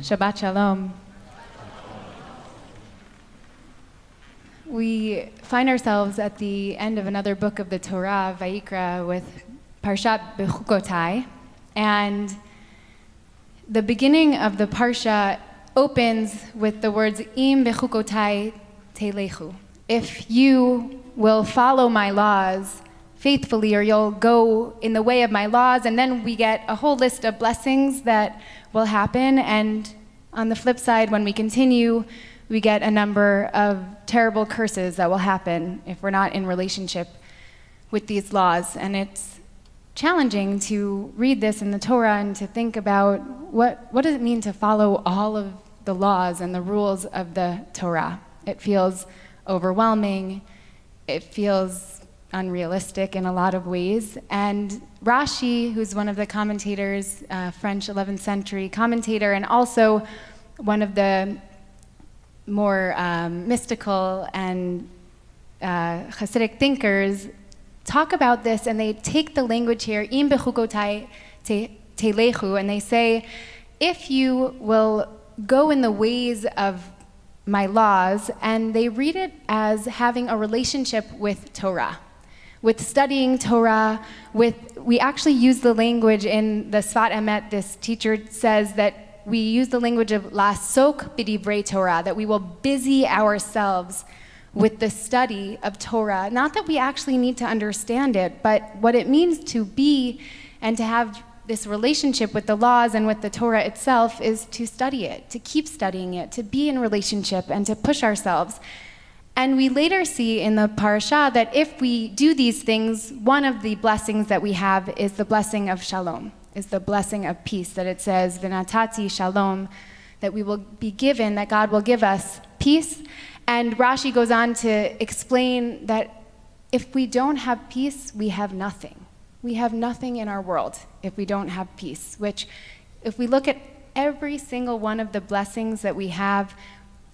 Shabbat Shalom. We find ourselves at the end of another book of the Torah, Vayikra, with Parshat Bechukotai, and the beginning of the Parsha opens with the words, Im Bechukotai Telechu. If you will follow my laws faithfully, or you'll go in the way of my laws, and then we get a whole list of blessings that will happen, and on the flip side, when we continue, we get a number of terrible curses that will happen if we're not in relationship with these laws. And it's challenging to read this in the Torah and to think about what does it mean to follow all of the laws and the rules of the Torah. It feels overwhelming. It feels unrealistic in a lot of ways. And Rashi, who's one of the commentators, French 11th century commentator, and also one of the more mystical and Hasidic thinkers, talk about this, and they take the language here, im bechukotai telechu, and they say, if you will go in the ways of my laws, and they read it as having a relationship with Torah, with studying Torah, we actually use the language in the Sfat Emet. This teacher says that we use the language of lasok b'divrei Torah, that we will busy ourselves with the study of Torah. Not that we actually need to understand it, but what it means to be and to have this relationship with the laws and with the Torah itself is to study it, to keep studying it, to be in relationship and to push ourselves. And we later see in the parasha that if we do these things, one of the blessings that we have is the blessing of shalom, is the blessing of peace, that it says, v'natati shalom, that we will be given, that God will give us peace. And Rashi goes on to explain that if we don't have peace, we have nothing. We have nothing in our world if we don't have peace, which if we look at every single one of the blessings that we have,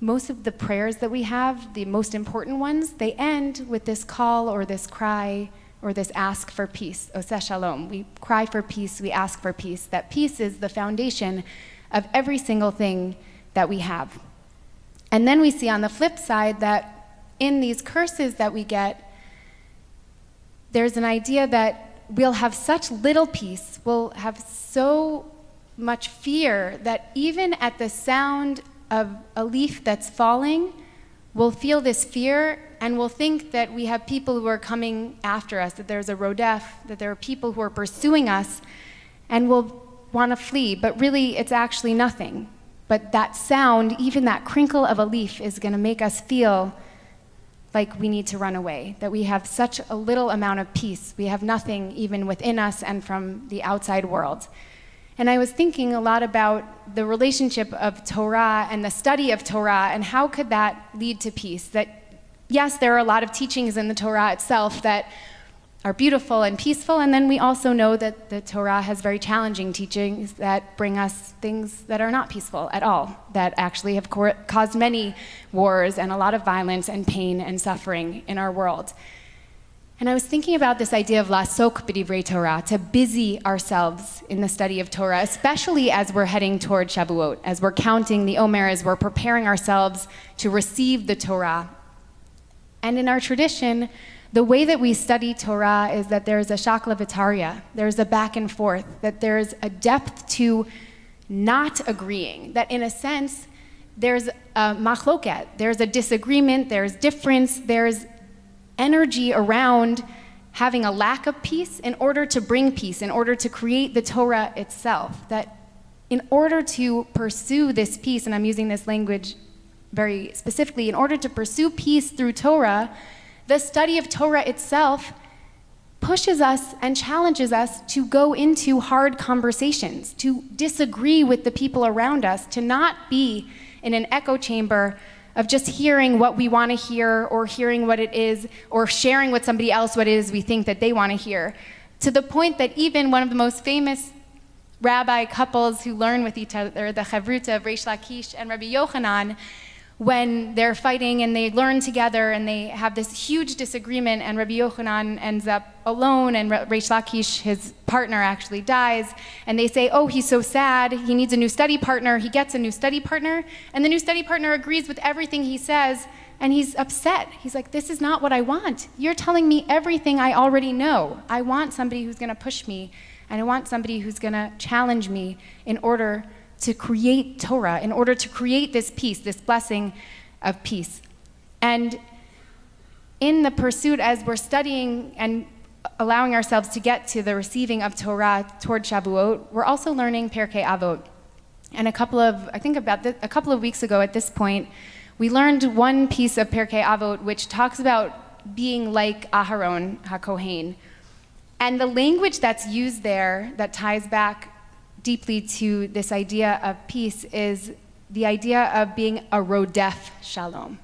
most of the prayers that we have, the most important ones, they end with this call or this cry or this ask for peace, oseh shalom. We cry for peace, we ask for peace. That peace is the foundation of every single thing that we have. And then we see on the flip side that in these curses that we get, there's an idea that we'll have such little peace, we'll have so much fear that even at the sound of a leaf that's falling, we'll feel this fear and we'll think that we have people who are coming after us, that there's a rodef, that there are people who are pursuing us, and we'll want to flee, but really it's actually nothing. But that sound, even that crinkle of a leaf, is going to make us feel like we need to run away, that we have such a little amount of peace. We have nothing even within us and from the outside world. And I was thinking a lot about the relationship of Torah and the study of Torah, and how could that lead to peace? That, yes, there are a lot of teachings in the Torah itself that are beautiful and peaceful, and then we also know that the Torah has very challenging teachings that bring us things that are not peaceful at all, that actually have caused many wars and a lot of violence and pain and suffering in our world. And I was thinking about this idea of lasok b'divrei Torah, to busy ourselves in the study of Torah, especially as we're heading toward Shavuot, as we're counting the Omer, as we're preparing ourselves to receive the Torah. And in our tradition, the way that we study Torah is that there's a shakla v'tarya, there's a back and forth, that there's a depth to not agreeing, that in a sense, there's a machloket, there's a disagreement, there's difference, there's energy around having a lack of peace in order to bring peace, in order to create the Torah itself. That in order to pursue this peace, and I'm using this language very specifically, in order to pursue peace through Torah, the study of Torah itself pushes us and challenges us to go into hard conversations, to disagree with the people around us, to not be in an echo chamber of just hearing what we want to hear, or hearing what it is, or sharing with somebody else what it is we think that they want to hear. To the point that even one of the most famous rabbi couples who learn with each other, the Chavruta of Reish Lakish and Rabbi Yochanan, when they're fighting and they learn together and they have this huge disagreement, and Rabbi Yochanan ends up alone, and Reish Lakish, his partner, actually dies, and they say, oh, he's so sad, he needs a new study partner. He gets a new study partner, and the new study partner agrees with everything he says, and he's upset. He's like, this is not what I want. You're telling me everything I already know. I want somebody who's gonna push me, and I want somebody who's gonna challenge me in order to create Torah, in order to create this peace, this blessing of peace. And in the pursuit, as we're studying and allowing ourselves to get to the receiving of Torah toward Shavuot, we're also learning Pirkei Avot. And a couple of weeks ago at this point, we learned one piece of Pirkei Avot which talks about being like Aharon HaKohen. And the language that's used there that ties back deeply to this idea of peace is the idea of being a rodef shalom.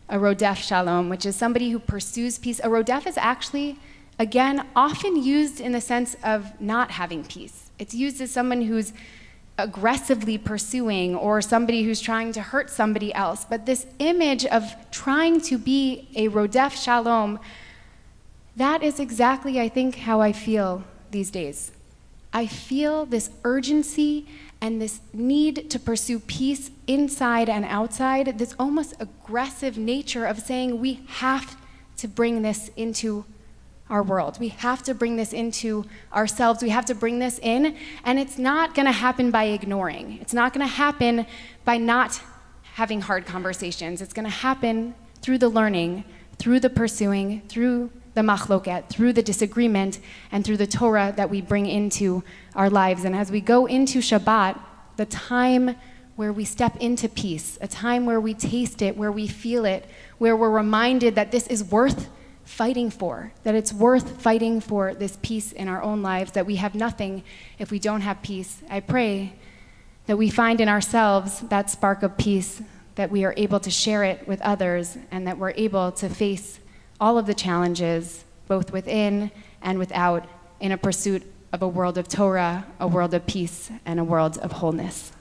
A rodef shalom, which is somebody who pursues peace. A rodef is actually, again, often used in the sense of not having peace. It's used as someone who's aggressively pursuing, or somebody who's trying to hurt somebody else. But this image of trying to be a rodef shalom, that is exactly, I think, how I feel these days. I feel this urgency and this need to pursue peace inside and outside, this almost aggressive nature of saying we have to bring this into our world. We have to bring this into ourselves. We have to bring this in, and it's not gonna happen by ignoring. It's not gonna happen by not having hard conversations. It's gonna happen through the learning, through the pursuing, through the machloket, through the disagreement, and through the Torah that we bring into our lives. And as we go into Shabbat, the time where we step into peace, a time where we taste it, where we feel it, where we're reminded that this is worth fighting for, that it's worth fighting for this peace in our own lives, that we have nothing if we don't have peace. I pray that we find in ourselves that spark of peace, that we are able to share it with others, and that we're able to face all of the challenges, both within and without, in a pursuit of a world of Torah, a world of peace, and a world of wholeness.